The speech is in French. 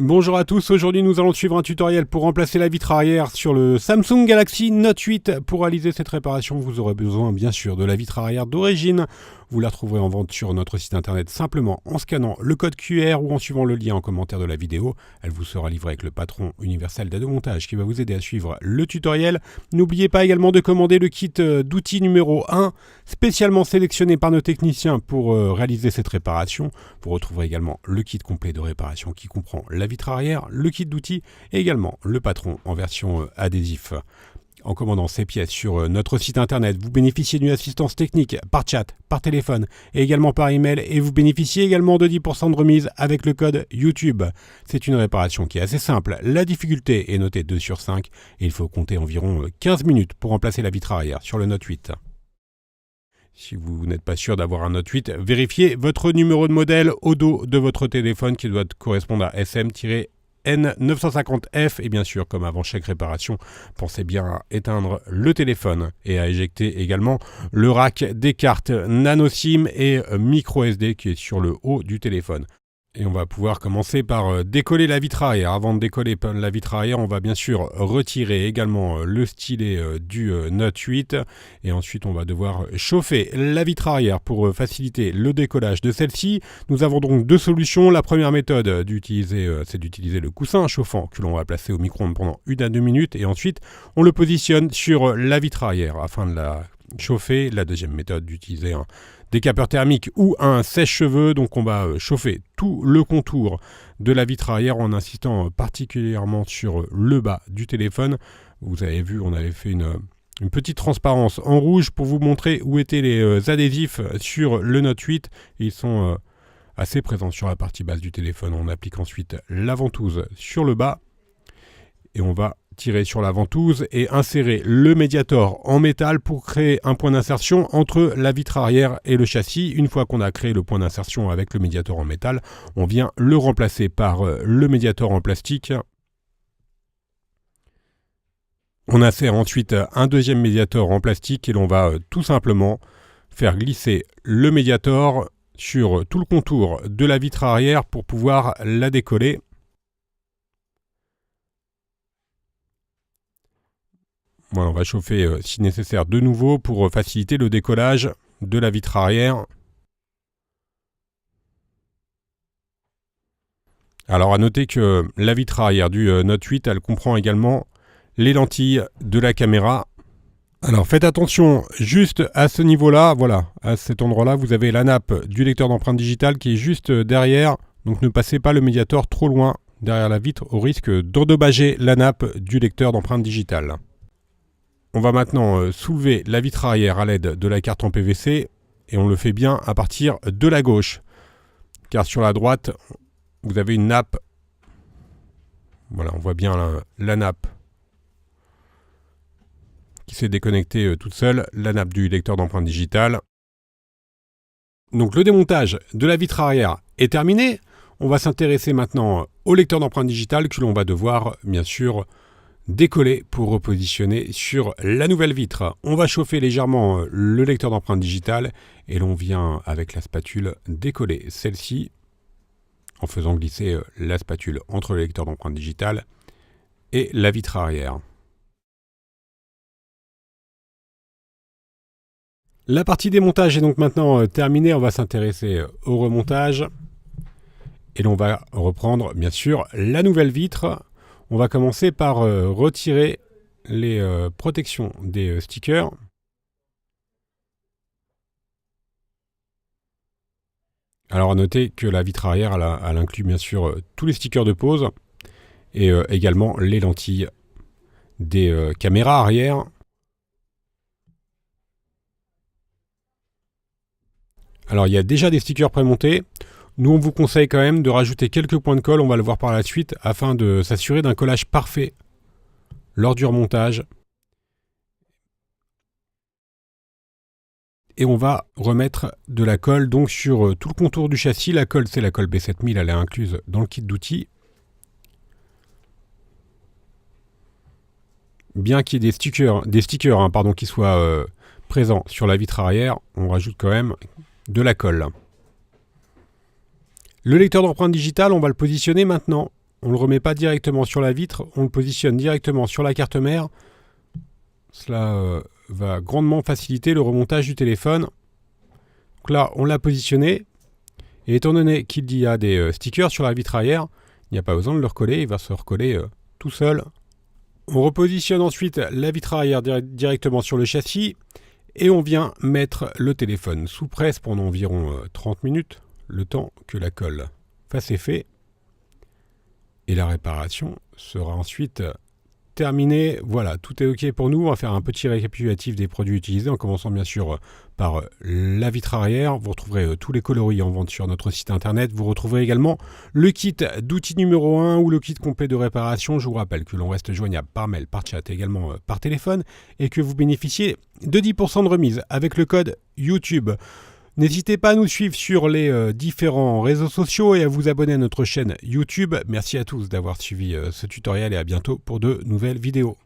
Bonjour à tous, aujourd'hui nous allons suivre un tutoriel pour remplacer la vitre arrière sur le Samsung Galaxy Note 8. Pour réaliser cette réparation, vous aurez besoin bien sûr de la vitre arrière d'origine. Vous la trouverez en vente sur notre site internet simplement en scannant le code QR ou en suivant le lien en commentaire de la vidéo. Elle vous sera livrée avec le patron universel d'aide au montage qui va vous aider à suivre le tutoriel. N'oubliez pas également de commander le kit d'outils numéro 1, spécialement sélectionné par nos techniciens pour réaliser cette réparation. Vous retrouverez également le kit complet de réparation qui comprend la vitre arrière, le kit d'outils et également le patron en version adhésif. En commandant ces pièces sur notre site internet, vous bénéficiez d'une assistance technique par chat, par téléphone et également par email, et vous bénéficiez également de 10% de remise avec le code YouTube. C'est une réparation qui est assez simple, la difficulté est notée 2 sur 5 et il faut compter environ 15 minutes pour remplacer la vitre arrière sur le Note 8. Si vous n'êtes pas sûr d'avoir un Note 8, vérifiez votre numéro de modèle au dos de votre téléphone qui doit correspondre à SM-N950F. Et bien sûr, comme avant chaque réparation, pensez bien à éteindre le téléphone et à éjecter également le rack des cartes nano SIM et micro SD qui est sur le haut du téléphone. Et on va pouvoir commencer par décoller la vitre arrière. Avant de décoller la vitre arrière, on va bien sûr retirer également le stylet du Note 8. Et ensuite, on va devoir chauffer la vitre arrière pour faciliter le décollage de celle-ci. Nous avons donc deux solutions. La première méthode, c'est d'utiliser le coussin chauffant que l'on va placer au micro-ondes pendant 1 à 2 minutes. Et ensuite, on le positionne sur la vitre arrière afin de la chauffer. La deuxième méthode, d'utiliser un décapeur thermique ou un sèche-cheveux. Donc on va chauffer tout le contour de la vitre arrière en insistant particulièrement sur le bas du téléphone. Vous avez vu, on avait fait une petite transparence en rouge pour vous montrer où étaient les adhésifs sur le Note 8. Ils sont assez présents sur la partie basse du téléphone. On applique ensuite la ventouse sur le bas et on va tirer sur la ventouse et insérer le médiator en métal pour créer un point d'insertion entre la vitre arrière et le châssis. Une fois qu'on a créé le point d'insertion avec le médiator en métal, on vient le remplacer par le médiator en plastique. On insère ensuite un deuxième médiator en plastique et l'on va tout simplement faire glisser le médiator sur tout le contour de la vitre arrière pour pouvoir la décoller. Voilà, on va chauffer si nécessaire de nouveau pour faciliter le décollage de la vitre arrière. Alors à noter que la vitre arrière du Note 8, elle comprend également les lentilles de la caméra. Alors faites attention juste à ce niveau-là, voilà, à cet endroit-là, vous avez la nappe du lecteur d'empreintes digitales qui est juste derrière. Donc ne passez pas le médiator trop loin derrière la vitre au risque d'endommager la nappe du lecteur d'empreintes digitales. On va maintenant soulever la vitre arrière à l'aide de la carte en PVC et on le fait bien à partir de la gauche. Car sur la droite, vous avez une nappe. Voilà, on voit bien la nappe qui s'est déconnectée toute seule, la nappe du lecteur d'empreintes digitales. Donc le démontage de la vitre arrière est terminé. On va s'intéresser maintenant au lecteur d'empreintes digitales que l'on va devoir bien sûr décoller pour repositionner sur la nouvelle vitre. On va chauffer légèrement le lecteur d'empreintes digitales et l'on vient avec la spatule décoller celle-ci en faisant glisser la spatule entre le lecteur d'empreintes digitales et la vitre arrière. La partie démontage est donc maintenant terminée. On va s'intéresser au remontage et l'on va reprendre bien sûr la nouvelle vitre. On va commencer par retirer les protections des stickers. Alors à noter que la vitre arrière, elle inclut bien sûr tous les stickers de pose et également les lentilles des caméras arrière. Alors il y a déjà des stickers prémontés. Nous, on vous conseille quand même de rajouter quelques points de colle, on va le voir par la suite, afin de s'assurer d'un collage parfait lors du remontage. Et on va remettre de la colle donc sur tout le contour du châssis. La colle, c'est la colle B7000, elle est incluse dans le kit d'outils. Bien qu'il y ait des stickers qui soient présents sur la vitre arrière, on rajoute quand même de la colle. Le lecteur d'empreintes digitales, on va le positionner maintenant on ne le remet pas directement sur la vitre, on le positionne directement sur la carte mère. Cela va grandement faciliter le remontage du téléphone. Donc là, on l'a positionné. Et étant donné qu'il y a des stickers sur la vitre arrière, il n'y a pas besoin de le recoller, il va se recoller tout seul. On repositionne ensuite la vitre arrière directement sur le châssis et on vient mettre le téléphone sous presse pendant environ 30 minutes, le temps que la colle fasse effet. Et la réparation sera ensuite terminée. Voilà, tout est OK pour nous. On va faire un petit récapitulatif des produits utilisés en commençant bien sûr par la vitre arrière. Vous retrouverez tous les coloris en vente sur notre site internet. Vous retrouverez également le kit d'outils numéro 1 ou le kit complet de réparation. Je vous rappelle que l'on reste joignable par mail, par chat et également par téléphone et que vous bénéficiez de 10% de remise avec le code YouTube. N'hésitez pas à nous suivre sur les différents réseaux sociaux et à vous abonner à notre chaîne YouTube. Merci à tous d'avoir suivi ce tutoriel et à bientôt pour de nouvelles vidéos.